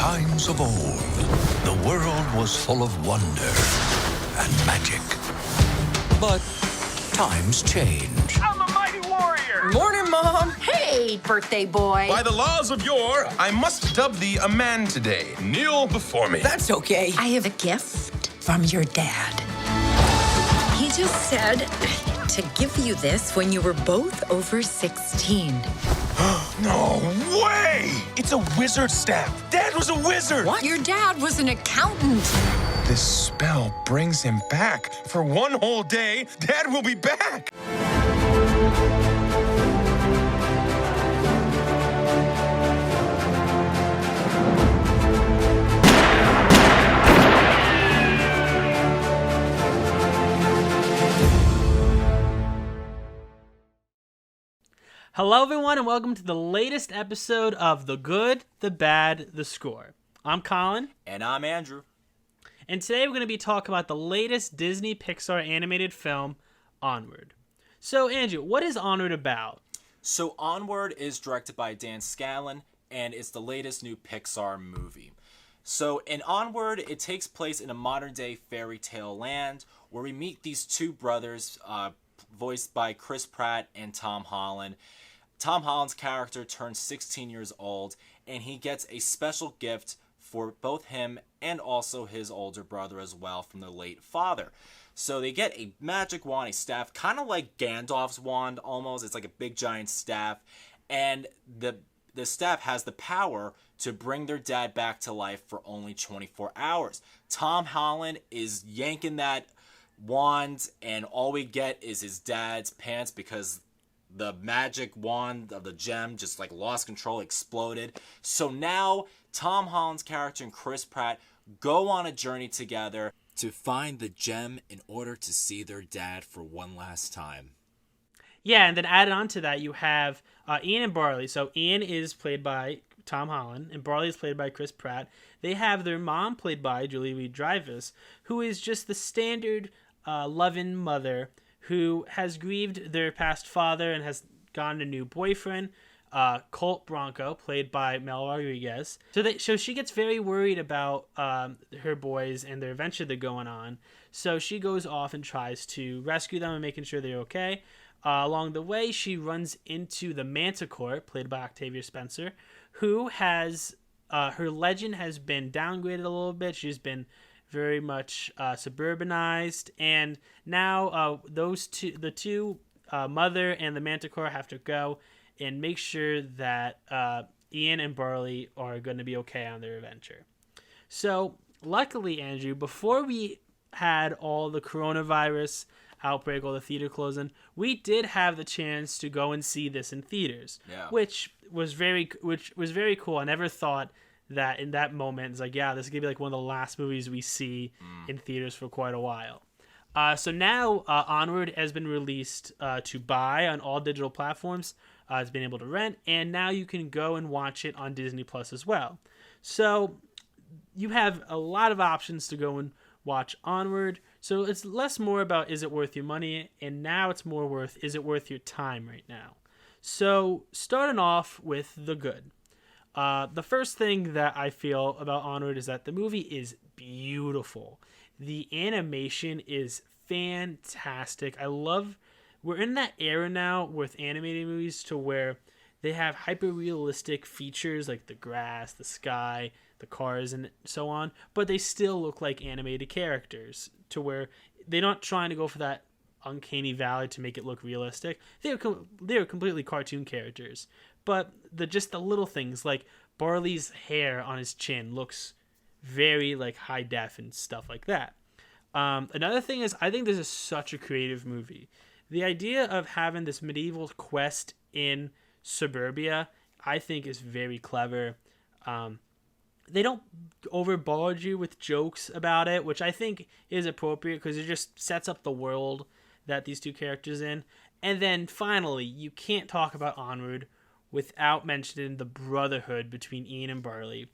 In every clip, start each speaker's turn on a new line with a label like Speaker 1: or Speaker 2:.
Speaker 1: times of old, the world was full of wonder and magic. But times change.
Speaker 2: I'm a mighty warrior!
Speaker 3: Morning, Mom!
Speaker 4: Hey, birthday boy.
Speaker 2: By the laws of yore, I must dub thee a man today. Kneel before me.
Speaker 3: That's okay.
Speaker 4: I have a gift from your dad. He just said to give you this when you were both over 16.
Speaker 2: No way! It's a wizard staff. Dad was a wizard.
Speaker 4: What? Your dad was an accountant.
Speaker 2: This spell brings him back. For one whole day, Dad will be back.
Speaker 5: Hello, everyone, and welcome to the latest episode of The Good, the Bad, the Score. I'm Collin.
Speaker 6: And I'm Andrew.
Speaker 5: And today we're going to be talking about the latest Disney Pixar animated film, Onward. So, Andrew, what is Onward about?
Speaker 6: So Onward is directed by Dan Scanlon, and it's the latest new Pixar movie. So in Onward, it takes place in a modern-day fairy tale land where we meet these two brothers, voiced by Chris Pratt and Tom Holland. Tom Holland's character turns 16 years old, and he gets a special gift for both him and also his older brother as well from their late father. So they get a magic wand, a staff, kind of like Gandalf's wand almost. It's like a big giant staff, and the staff has the power to bring their dad back to life for only 24 hours. Tom Holland is yanking that wand, and all we get is his dad's pants because the magic wand of the gem just like lost control, exploded. So now Tom Holland's character and Chris Pratt go on a journey together to find the gem in order to see their dad for one last time.
Speaker 5: Yeah, and then added on to that, you have Ian and Barley. So Ian is played by Tom Holland, and Barley is played by Chris Pratt. They have their mom played by Louis-Dreyfus, who is just the standard loving mother who has grieved their past father and has gotten a new boyfriend, Colt Bronco, played by Mel Rodriguez. So she gets very worried about her boys and their adventure they're going on. So she goes off and tries to rescue them and making sure they're okay. Along the way, she runs into the Manticore, played by Octavia Spencer, who has her legend has been downgraded a little bit. She's been very much suburbanized, and now the two mother and the Manticore have to go and make sure that Ian and Barley are going to be okay on their adventure. So luckily, Andrew, before we had all the coronavirus outbreak, all the theater closing, we did have the chance to go and see this in theaters, which was very cool. I never thought that in that moment, it's like, yeah, this is going to be like one of the last movies we see in theaters for quite a while. So now Onward has been released to buy on all digital platforms. It's been able to rent, and now you can go and watch it on Disney Plus as well. So you have a lot of options to go and watch Onward. So it's less more about is it worth your money, and now it's more worth is it worth your time right now. So starting off with the good. The first thing that I feel about Onward is that the movie is beautiful. The animation is fantastic. We're in that era now with animated movies to where they have hyper-realistic features like the grass, the sky, the cars, and so on, but they still look like animated characters to where they're not trying to go for that uncanny valley to make it look realistic. They're completely cartoon characters. But the little things like Barley's hair on his chin looks very like high def and stuff like that. Another thing is I think this is such a creative movie. The idea of having this medieval quest in suburbia, I think, is very clever. They don't overbarge you with jokes about it, which I think is appropriate because it just sets up the world that these two characters in. And then finally, you can't talk about Onward without mentioning the brotherhood between Ian and Barley.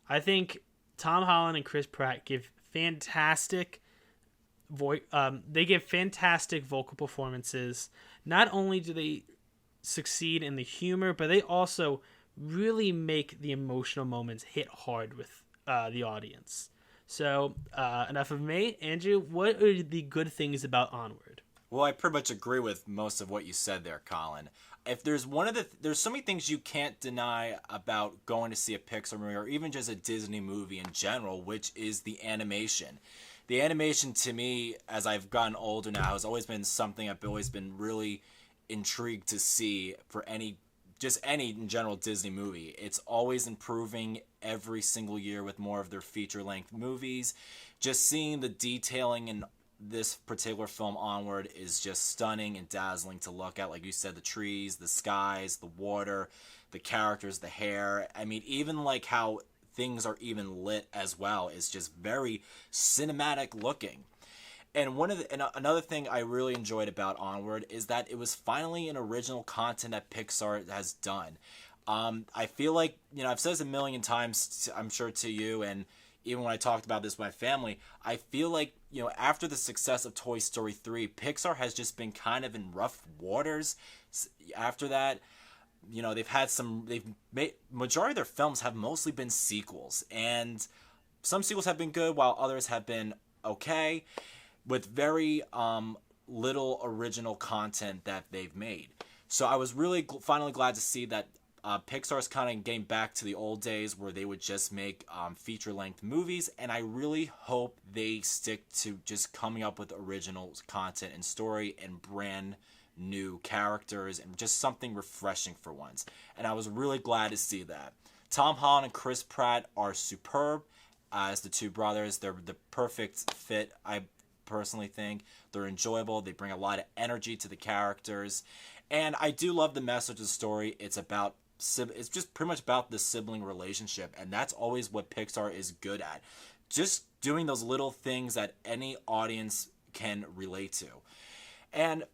Speaker 5: I think Tom Holland and Chris Pratt give fantastic vocal performances. Not only do they succeed in the humor, but they also really make the emotional moments hit hard with the audience. So enough of me. Andrew, what are the good things about Onward?
Speaker 6: Well, I pretty much agree with most of what you said there, Colin. If there's there's so many things you can't deny about going to see a Pixar movie or even just a Disney movie in general, which is the animation. The animation to me, as I've gotten older now, has always been something I've always been really intrigued to see for any in general Disney movie. It's always improving every single year with more of their feature-length movies. Just seeing the detailing in this particular film, Onward, is just stunning and dazzling to look at. Like you said, the trees, the skies, the water, the characters, the hair. I mean, even like how things are even lit as well is just very cinematic looking. And another thing I really enjoyed about Onward is that it was finally an original content that Pixar has done. I feel like, I've said this a million times, I'm sure to you, and even when I talked about this with my family, I feel like, after the success of Toy Story 3, Pixar has just been kind of in rough waters. After that, majority of their films have mostly been sequels, and some sequels have been good while others have been okay, with very little original content that they've made. So I was really finally glad to see that Pixar is kind of getting back to the old days where they would just make feature-length movies, and I really hope they stick to just coming up with original content and story and brand new characters and just something refreshing for once. And I was really glad to see that. Tom Holland and Chris Pratt are superb as the two brothers. They're the perfect fit, I personally think. They're enjoyable. They bring a lot of energy to the characters. And I do love the message of the story. It's just pretty much about the sibling relationship, and that's always what Pixar is good at. Just doing those little things that any audience can relate to. And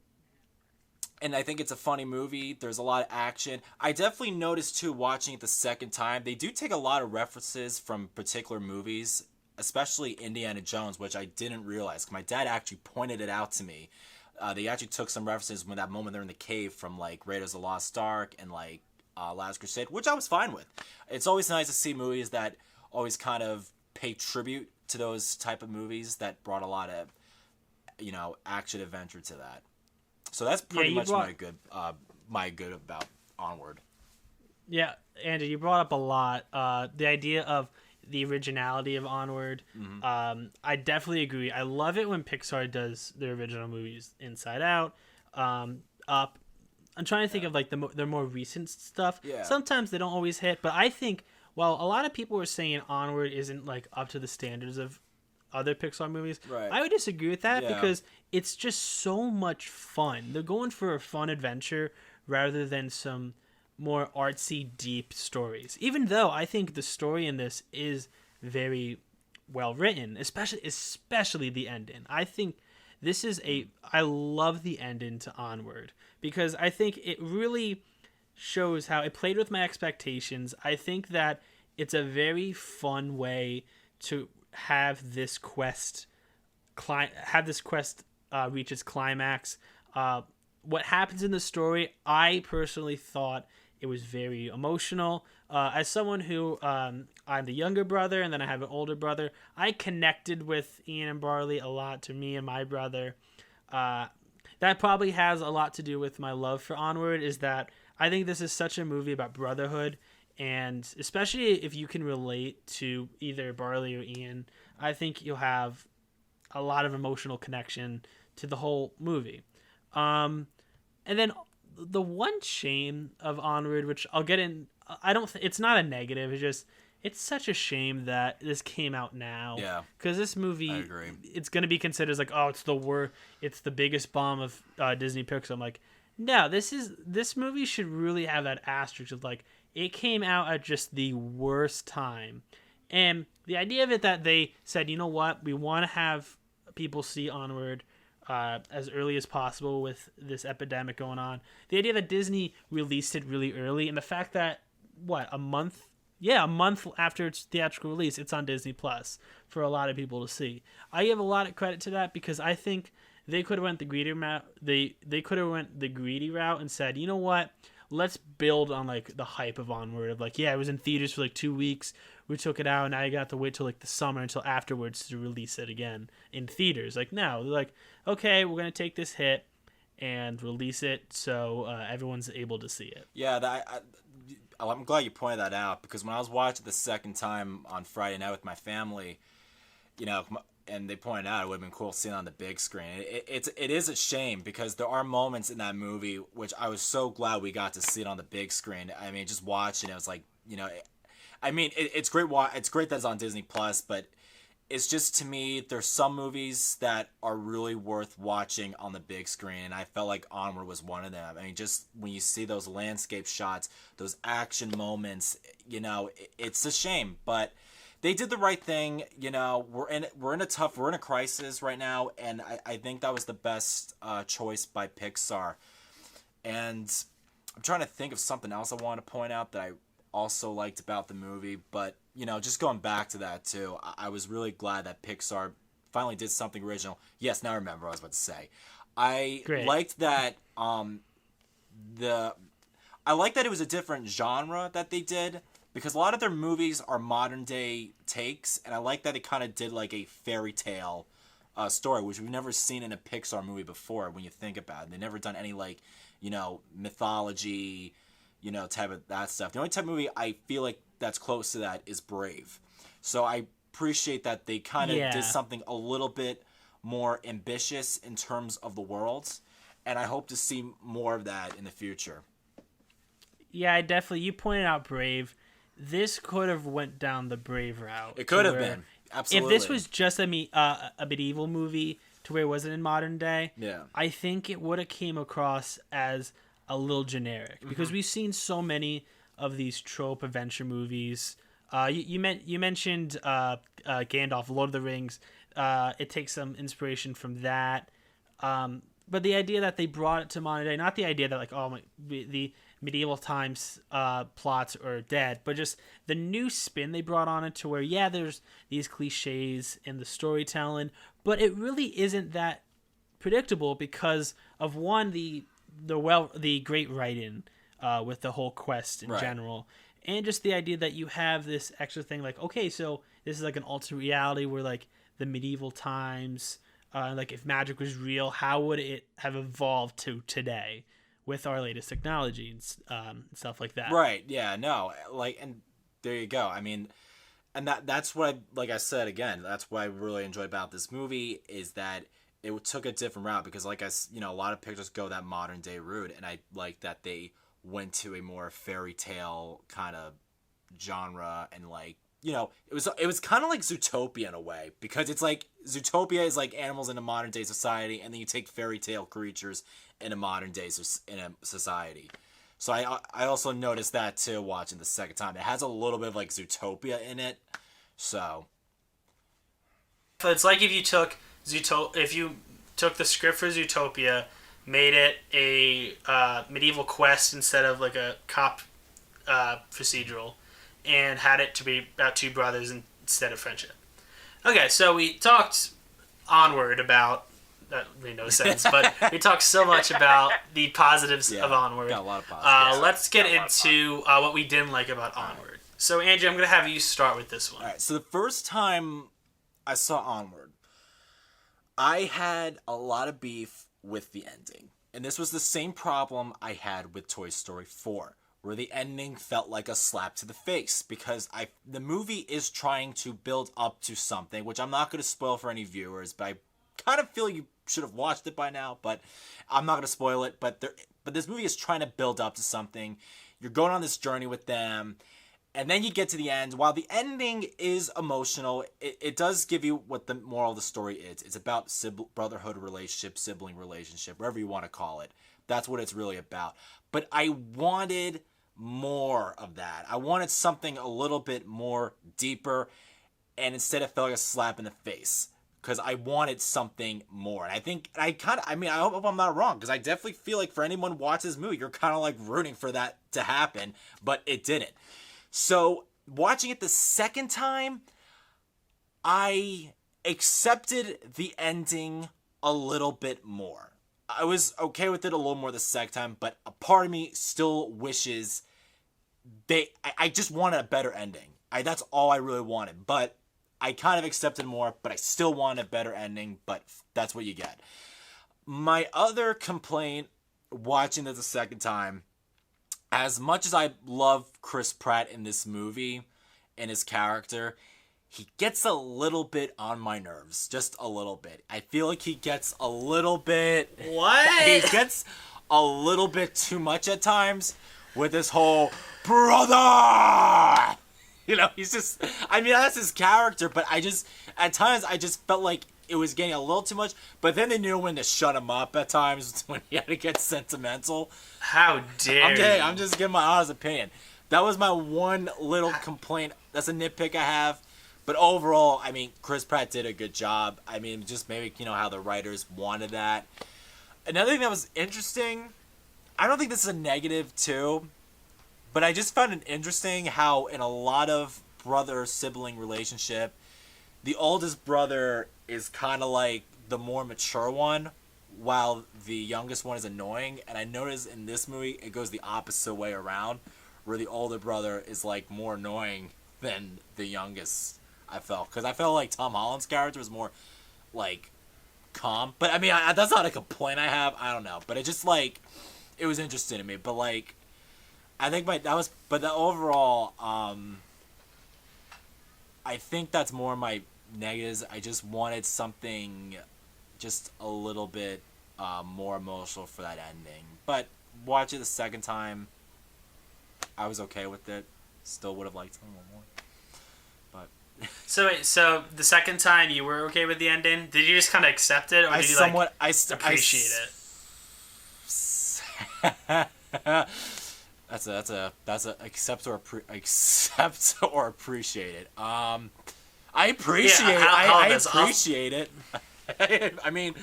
Speaker 6: I think it's a funny movie. There's a lot of action. I definitely noticed, too, watching it the second time, they do take a lot of references from particular movies, especially Indiana Jones, which I didn't realize. My dad actually pointed it out to me. They actually took some references when that moment they're in the cave from, like, Raiders of the Lost Ark and, like, Last Crusade, which I was fine with. It's always nice to see movies that always kind of pay tribute to those type of movies that brought a lot of, action adventure to that. So that's pretty much my good about Onward.
Speaker 5: Yeah, Andrew, you brought up a lot. The idea of the originality of Onward. Mm-hmm. I definitely agree. I love it when Pixar does their original movies, Inside Out, Up. I'm trying to think of like their more recent stuff. Yeah. Sometimes they don't always hit, but I think while a lot of people were saying Onward isn't like up to the standards of other Pixar movies, right, I would disagree with that because it's just so much fun. They're going for a fun adventure rather than some more artsy, deep stories. Even though I think the story in this is very well written, especially the ending. I think this is I love the ending to Onward because I think it really shows how it played with my expectations. I think that it's a very fun way to have this quest reach its climax. What happens in the story, I personally thought it was very emotional. As someone who, I'm the younger brother and then I have an older brother, I connected with Ian and Barley a lot, to me and my brother. That probably has a lot to do with my love for Onward, is that I think this is such a movie about brotherhood, and especially if you can relate to either Barley or Ian, I think you'll have a lot of emotional connection to the whole movie. And then the one shame of Onward, which I'll get in, it's not a negative. It's such a shame that this came out now. Yeah. Because this movie, I agree, it's going to be considered as like, oh, it's the biggest bomb of Disney Pixar. I'm like, no, this movie should really have that asterisk of like, it came out at just the worst time. And the idea of it that they said, you know what, we want to have people see Onward as early as possible with this epidemic going on. The idea that Disney released it really early, and the fact that a month after its theatrical release, it's on Disney Plus for a lot of people to see. I give a lot of credit to that because I think they could have went the greedy route. They could have went the greedy route and said, you know what, let's build on like the hype of Onward of like, yeah, it was in theaters for like 2 weeks. We took it out, and now you got to wait till like the summer until afterwards to release it again in theaters. Like no, they're like, okay, we're gonna take this hit and release it so everyone's able to see it.
Speaker 6: Yeah, I'm glad you pointed that out, because when I was watching the second time on Friday night with my family, you know, and they pointed out it would have been cool seeing it on the big screen. It is a shame, because there are moments in that movie which I was so glad we got to see it on the big screen. I mean, just watching it was like, you know, I mean, it's great. It's great that it's on Disney Plus, but it's just, to me, there's some movies that are really worth watching on the big screen, and I felt like Onward was one of them. I mean, just when you see those landscape shots, those action moments, you know, it's a shame, but they did the right thing. You know, we're in a crisis right now, and I think that was the best choice by Pixar. And I'm trying to think of something else I want to point out that I also liked about the movie, but you know, just going back to that too, I was really glad that Pixar finally did something original. Yes, now I remember what I was about to say. I liked that I like that it was a different genre that they did, because a lot of their movies are modern day takes, and I like that it kind of did like a fairy tale story, which we've never seen in a Pixar movie before. When you think about it, they've never done any like, you know, mythology, you know, type of that stuff. The only type of movie I feel like that's close to that is Brave. So I appreciate that they kind of did something a little bit more ambitious in terms of the worlds, and I hope to see more of that in the future.
Speaker 5: Yeah, I definitely. You pointed out Brave. This could have went down the Brave route.
Speaker 6: It could have been. Absolutely.
Speaker 5: If this was just a medieval movie to where it wasn't in modern day, I think it would have came across as a little generic, because we've seen so many of these trope adventure movies. You mentioned Gandalf, Lord of the Rings. It takes some inspiration from that. But the idea that they brought it to modern day, not the idea that like, the medieval times plots are dead, but just the new spin they brought on it to where, yeah, there's these cliches in the storytelling, but it really isn't that predictable because of one, the great writing with the whole quest in general, and just the idea that you have this extra thing like, okay, so this is like an alternate reality where like the medieval times, like if magic was real, how would it have evolved to today with our latest technology and stuff like that.
Speaker 6: Right. Yeah. No. Like, and there you go. I mean, and that's what like I said again, that's what I really enjoyed about this movie, is that it took a different route, because like a lot of pictures go that modern day route, and I like that they went to a more fairy tale kind of genre, and like, you know, it was kind of like Zootopia in a way, because it's like Zootopia is like animals in a modern day society, and then you take fairy tale creatures in a modern day in a society. So I also noticed that too watching the second time. It has a little bit of like Zootopia in it. So
Speaker 5: it's like if you took the script for Zootopia, made it a medieval quest instead of like a cop procedural, and had it to be about two brothers instead of friendship. Okay, so we talked Onward about, that made no sense, but we talked so much about the positives of Onward.
Speaker 6: Got a lot of positives.
Speaker 5: Let's get into what we didn't like about Onward. So, Andrew, I'm going to have you start with this one.
Speaker 6: All right, so the first time I saw Onward, I had a lot of beef with the ending. And this was the same problem I had with Toy Story 4, where the ending felt like a slap to the face, because the movie is trying to build up to something, which I'm not going to spoil for any viewers, but I kind of feel you should have watched it by now, but I'm not going to spoil it. But this movie is trying to build up to something. You're going on this journey with them, and then you get to the end. While the ending is emotional, it does give you what the moral of the story is. It's about brotherhood relationship, sibling relationship, whatever you want to call it. That's what it's really about. But I wanted more of that. I wanted something a little bit more deeper, and instead it felt like a slap in the face, because I wanted something more. And I hope I'm not wrong, because I definitely feel like for anyone watching this movie, you're kind of like rooting for that to happen, but it didn't. So watching it the second time, I accepted the ending a little bit more. I was okay with it a little more the second time, but a part of me still wishes I just wanted a better ending. That's all I really wanted, but I kind of accepted more, but I still wanted a better ending, but that's what you get. My other complaint watching this a second time, as much as I love Chris Pratt in this movie and his character, he gets a little bit on my nerves. Just a little bit. I feel like he gets a little bit...
Speaker 5: What?
Speaker 6: He gets a little bit too much at times with this whole, brother! You know, he's just... I mean, that's his character, but at times, I just felt like it was getting a little too much, but then they knew when to shut him up at times when he had to get sentimental.
Speaker 5: How dare you?
Speaker 6: I'm just giving my honest opinion. That was my one little complaint. That's a nitpick I have. But overall, I mean, Chris Pratt did a good job. I mean, just maybe, how the writers wanted that. Another thing that was interesting, I don't think this is a negative too, but I just found it interesting how in a lot of brother-sibling relationship, the oldest brother is kind of like the more mature one, while the youngest one is annoying. And I noticed in this movie, it goes the opposite way around, where the older brother is like more annoying than the youngest, I felt. Because I felt like Tom Holland's character was more like calm. But I mean, that's not a complaint I have. I don't know. But it just like, it was interesting to me. But like, I think but the overall, I think that's more my negatives. I just wanted something just a little bit more emotional for that ending. But watch it the second time, I was okay with it. Still would have liked it a little more. But
Speaker 5: So the second time you were okay with the ending, did you just kind of accept it, or did you appreciate it?
Speaker 6: That's a accept or appreciate it. I appreciate I appreciate it. I mean,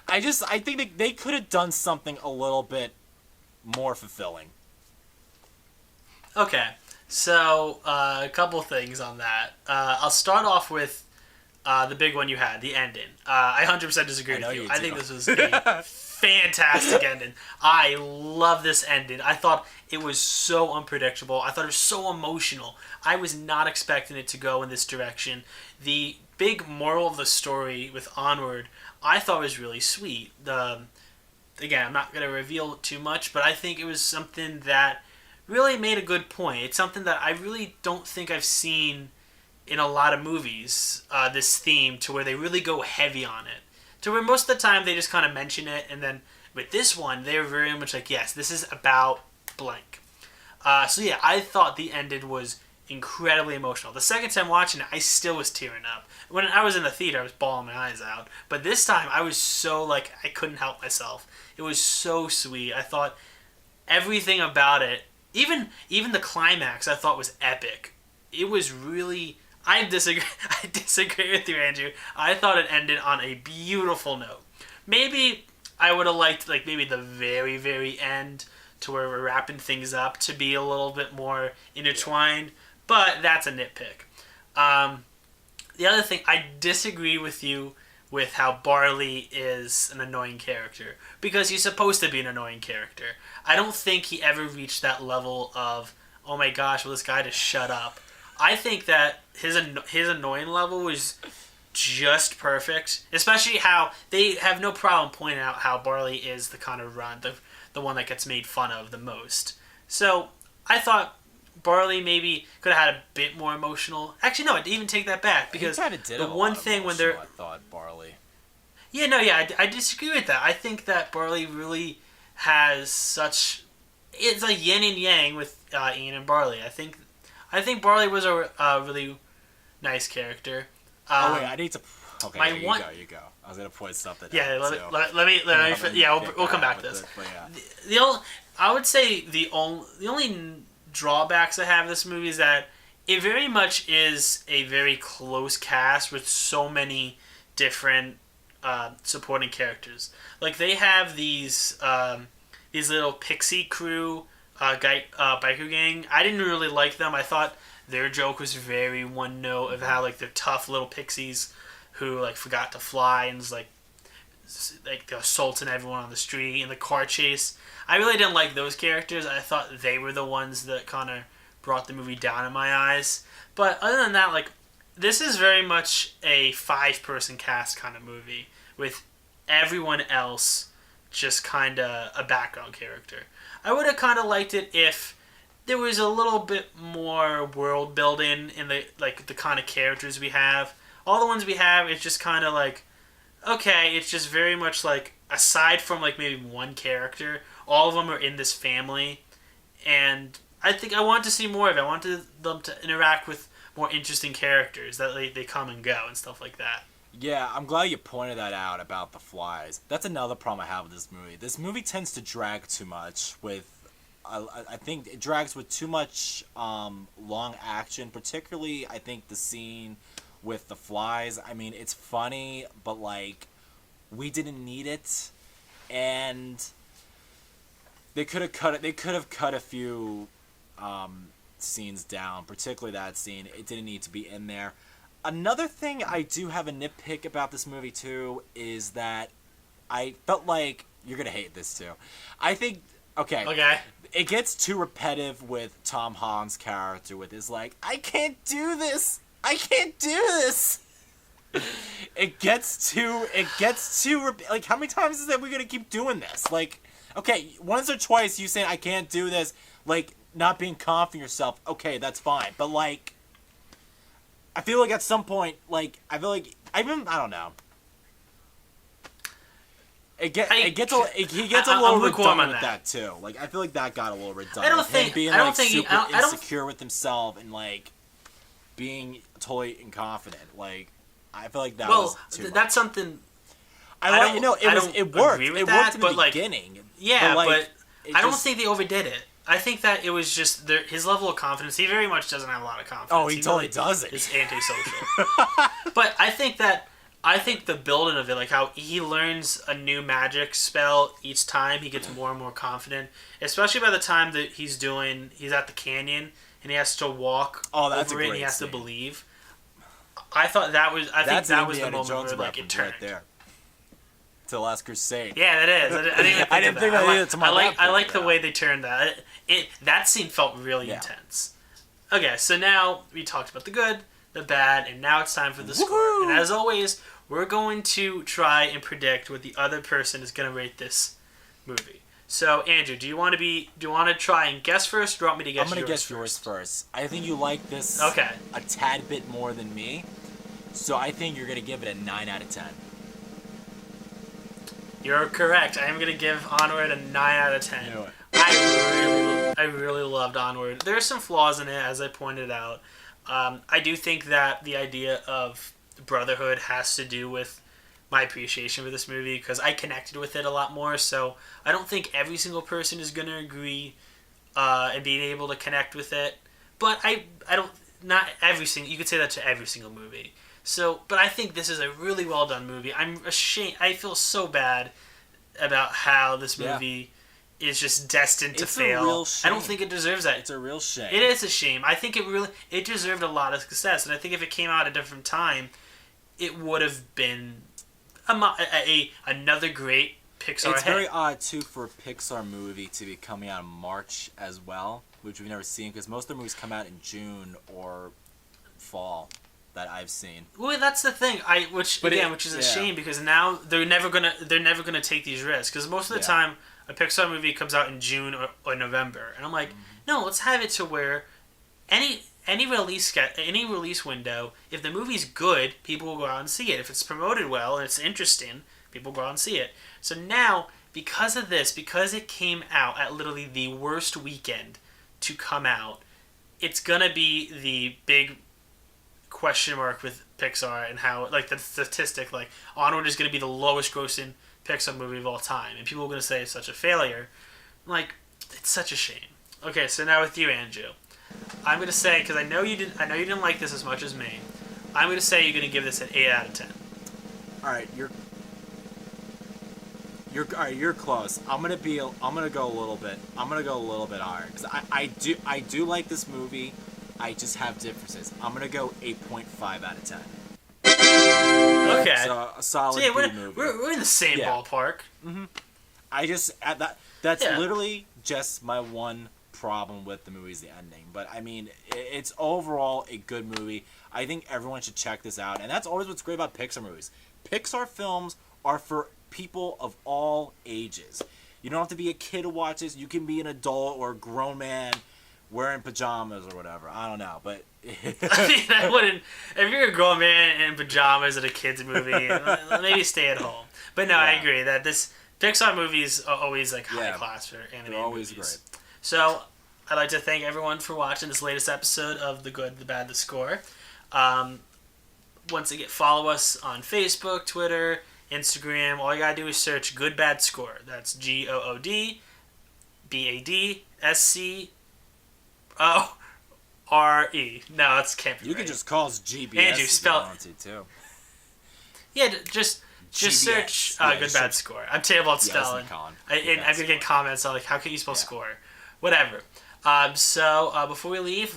Speaker 6: I think they could have done something a little bit more fulfilling.
Speaker 5: Okay, so a couple things on that. I'll start off with the big one you had, the ending. I 100% disagree with you. I think this was a fantastic ending. I love this ending. I thought it was so unpredictable. I thought it was so emotional. I was not expecting it to go in this direction. The big moral of the story with Onward, I thought was really sweet. Again, I'm not going to reveal too much, but I think it was something that really made a good point. It's something that I really don't think I've seen in a lot of movies, this theme, to where they really go heavy on it. To where most of the time they just kind of mention it, and then with this one, they were very much like, yes, this is about blank. So yeah, I thought the ending was incredibly emotional. The second time watching it, I still was tearing up. When I was in the theater, I was bawling my eyes out. But this time, I was so, like, I couldn't help myself. It was so sweet. I thought everything about it, even the climax, I thought was epic. It was really... I disagree with you, Andrew. I thought it ended on a beautiful note. Maybe I would have liked, like, maybe the very, very end, to where we're wrapping things up, to be a little bit more intertwined. But that's a nitpick. The other thing, I disagree with you with how Barley is an annoying character, because he's supposed to be an annoying character. I don't think he ever reached that level of, oh my gosh, will this guy just shut up? I think that his annoying level was just perfect, especially how they have no problem pointing out how Barley is the kind of runt, the one that gets made fun of the most. So I thought Barley maybe could have had a bit more emotional. Actually, no, I'd even take that back, because the one thing when they're...
Speaker 6: I thought Barley.
Speaker 5: I disagree with that. I think that Barley really has such... It's like yin and yang with Ian and Barley. I think Barley was a really nice character.
Speaker 6: I need to... Okay, you go. I was going to point something out.
Speaker 5: Let me we'll come back to this. I would say the only drawbacks I have in this movie is that it very much is a very close cast with so many different supporting characters. Like, they have these little pixie crew biker gang. I didn't really like them. I thought their joke was very one note of how, like, they're tough little pixies who, like, forgot to fly and was, like, like the assaulting everyone on the street and the car chase. I really didn't like those characters. I thought they were the ones that kind of brought the movie down in my eyes. But other than that, like, this is very much a 5-person cast kind of movie with everyone else just kind of a background character. I would have kind of liked it if there was a little bit more world building in the kind of characters we have. All the ones we have, it's just kind of like, okay, it's just very much like, aside from like maybe one character, all of them are in this family, and I think I want to see more of it. I want them to interact with more interesting characters that they come and go and stuff like that.
Speaker 6: Yeah, I'm glad you pointed that out about the flies. That's another problem I have with this movie. This movie tends to drag too much with, I think it drags with too much long action, particularly I think the scene with the flies. I mean, it's funny, but like, we didn't need it, and they could have cut it. They could have cut a few scenes down, particularly that scene. It didn't need to be in there. Another thing I do have a nitpick about this movie too is that I felt like, you're gonna hate this too. I think okay. It gets too repetitive with Tom Holland's character with his like, I can't do this. It gets too like, how many times is that we're gonna keep doing this? Like, okay, once or twice you saying I can't do this, like not being confident in yourself, okay, that's fine. But like, I feel like at some point, like, I feel like I don't know. He gets a little redundant with that too. Like, I feel like that got a little redundant.
Speaker 5: I don't think
Speaker 6: being
Speaker 5: I don't
Speaker 6: like
Speaker 5: think
Speaker 6: super
Speaker 5: I don't,
Speaker 6: insecure with himself and like being totally inconfident. Like, I feel like that was too much.
Speaker 5: That's something.
Speaker 6: It worked. It worked in the beginning.
Speaker 5: Yeah,
Speaker 6: but
Speaker 5: I don't think they overdid it. I think that it was just his level of confidence. He very much doesn't have a lot of confidence.
Speaker 6: Oh, he totally doesn't.
Speaker 5: He's antisocial. But I think the building of it, like how he learns a new magic spell each time, he gets more and more confident. Especially by the time that he's at the canyon and he has to walk over it and he has to believe. I thought that was. I think that was the moment where like it turned.
Speaker 6: Right there. To the Last Crusade.
Speaker 5: Yeah, that is. I didn't think I like the way they turned that. That scene felt really intense. Okay, so now we talked about the good, the bad, and now it's time for the score. And as always, we're going to try and predict what the other person is going to rate this movie. So, Andrew, do you want to try and guess first, or do you want me to guess yours?
Speaker 6: I'm going to guess yours first. I think you like this a tad bit more than me, so I think you're going to give it a 9 out of 10.
Speaker 5: You're correct. I am going to give Onward a 9 out of 10.
Speaker 6: You know it.
Speaker 5: I really loved Onward. There are some flaws in it, as I pointed out. I do think that the idea of brotherhood has to do with my appreciation for this movie, because I connected with it a lot more. So I don't think every single person is going to agree and being able to connect with it. But I don't, not every single, you could say that to every single movie. So, but I think this is a really well done movie. I'm ashamed. I feel so bad about how this movie is just destined to fail.
Speaker 6: A real shame.
Speaker 5: I don't think it deserves that.
Speaker 6: It's a real shame.
Speaker 5: It is a shame. I think it deserved a lot of success, and I think if it came out at a different time, it would have been another great Pixar
Speaker 6: It's
Speaker 5: hit.
Speaker 6: very odd too for a Pixar movie to be coming out in March as well, which we've never seen, because most of the movies come out in June or fall that I've seen.
Speaker 5: Well, that's the thing. Which is a shame, because now they're never gonna take these risks, because most of the time a Pixar movie comes out in June or November, and I'm like, no, let's have it to where any release window, if the movie's good, people will go out and see it. If it's promoted well and it's interesting, people go out and see it. So now, because of this, because it came out at literally the worst weekend to come out, it's gonna be the big question mark with Pixar, and how, like, the statistic, like, Onward is gonna be the lowest grossing Pixar movie of all time, and people are gonna say it's such a failure. Like, it's such a shame. Okay, so now with you, Andrew, I'm gonna say, because I know you didn't like this as much as me, I'm gonna say you're gonna give this an 8 out of 10.
Speaker 6: All right, you're close. I'm gonna go a little bit higher, because I do like this movie. I just have differences. I'm gonna go 8.5 out of 10.
Speaker 5: Okay.
Speaker 6: So a solid
Speaker 5: yeah,
Speaker 6: B movie.
Speaker 5: we're in the same
Speaker 6: Yeah.
Speaker 5: ballpark.
Speaker 6: I just that's
Speaker 5: Yeah.
Speaker 6: literally just my one problem with the movie is the ending. But I mean, it's overall a good movie. I think everyone should check this out, and that's always what's great about Pixar movies. Pixar films are for people of all ages. You don't have to be a kid to watch this. You can be an adult or a grown man wearing pajamas or whatever. I don't know, but
Speaker 5: I mean, I wouldn't. If you're a grown man in pajamas at a kids movie, maybe stay at home. But no, I
Speaker 6: Yeah.
Speaker 5: agree that this Pixar movies are always like high
Speaker 6: Yeah.
Speaker 5: class for animated
Speaker 6: they're always
Speaker 5: movies.
Speaker 6: great.
Speaker 5: So I'd like to thank everyone for watching this latest episode of The Good, the Bad, the Score. Once again, follow us on Facebook, Twitter, Instagram. All you gotta do is search Good Bad Score. That's GOODBADSCORE. No, that's can't be
Speaker 6: You
Speaker 5: right.
Speaker 6: can just call us GBS
Speaker 5: Andrew,
Speaker 6: if
Speaker 5: spell
Speaker 6: you
Speaker 5: it.
Speaker 6: want to too.
Speaker 5: Yeah, just
Speaker 6: GBS.
Speaker 5: search
Speaker 6: Yeah,
Speaker 5: Good
Speaker 6: just
Speaker 5: Bad
Speaker 6: search-
Speaker 5: Score. I'm terrible at
Speaker 6: Yeah,
Speaker 5: spelling.
Speaker 6: listen, Colin.
Speaker 5: And
Speaker 6: Good
Speaker 5: I'm
Speaker 6: Bad
Speaker 5: gonna get
Speaker 6: Score.
Speaker 5: comments on like, how can you spell
Speaker 6: Yeah.
Speaker 5: score? Whatever. So before we leave,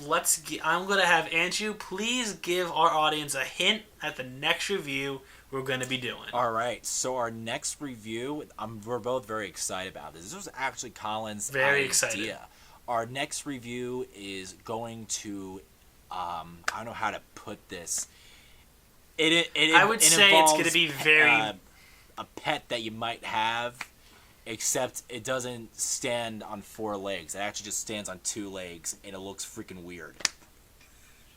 Speaker 5: I'm gonna have Andrew please give our audience a hint at the next review we're gonna be doing.
Speaker 6: All right, so our next review, we're both very excited about this. This was actually Colin's
Speaker 5: Very
Speaker 6: idea.
Speaker 5: excited.
Speaker 6: Our next review is going to, I don't know how to put this.
Speaker 5: I would say it's
Speaker 6: involves
Speaker 5: gonna be very.
Speaker 6: a pet that you might have, except it doesn't stand on 4 legs. It actually just stands on 2 legs, and it looks freaking weird.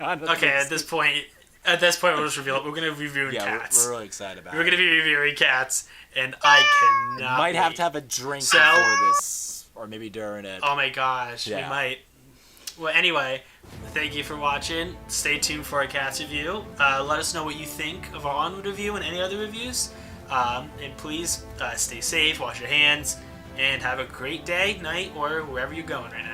Speaker 5: Okay, at this point, we'll just reveal it. We're gonna be reviewing
Speaker 6: Yeah,
Speaker 5: cats.
Speaker 6: we're really excited about
Speaker 5: We're
Speaker 6: it.
Speaker 5: gonna be reviewing cats, and I cannot.
Speaker 6: Might have
Speaker 5: wait.
Speaker 6: to have a drink
Speaker 5: So-
Speaker 6: before this, or maybe during it.
Speaker 5: Oh my gosh,
Speaker 6: Yeah.
Speaker 5: we might. Well, anyway, thank you for watching. Stay tuned for our cats review. Let us know what you think of our Onward review and any other reviews. And please stay safe, wash your hands, and have a great day, night, or wherever you're going right now.